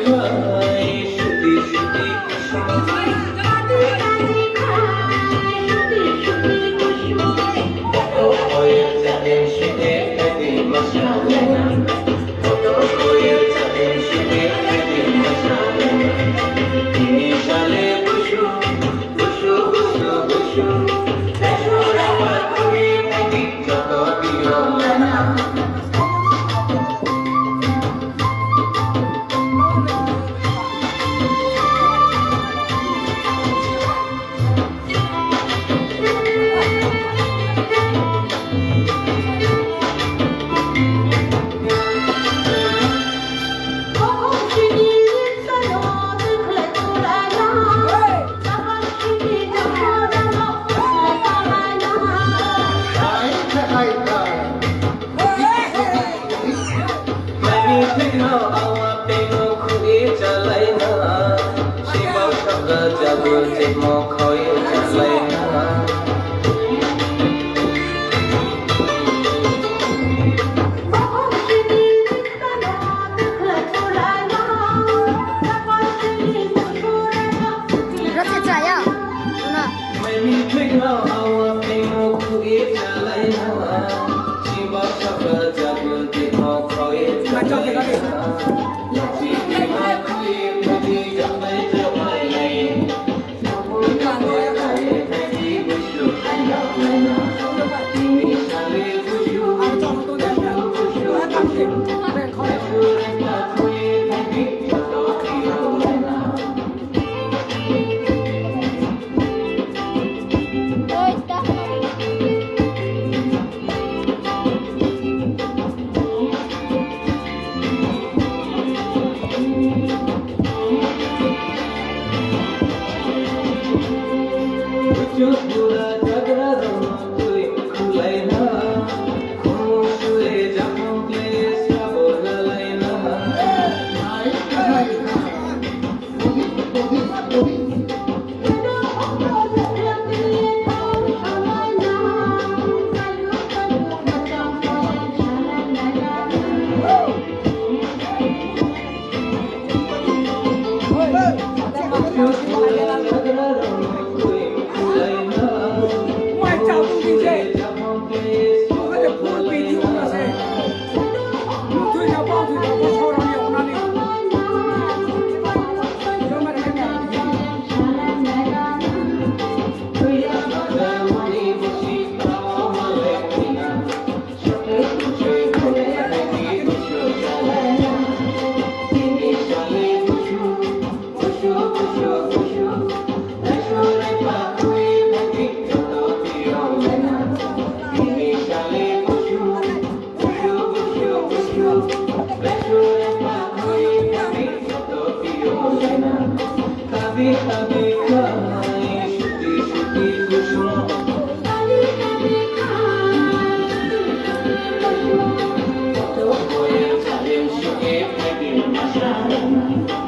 খায় শুধু শুধু কত হয়ে যাবে শুধু একদিন মশালা কত হয়ে যাবে শুধু একদিন মশালা তিনি সালে বসু বসু বসু বসু দেশরা পাখি থাকি যত দিও না যাব যে মুখ হয়ে চালাই নাไม่มีทริคเราเอาเพลงมุกคุยচালাই নাชีวะชอบจะเดินที่มุกคอยচালাইนะอยากที่ไม่มาคุยไม่ดีจะไม่จะไม่เลยकभी कभी खाए शुद्धि शुद्धि खुशबू तो कोई चले शुद्धि में भी मशहूर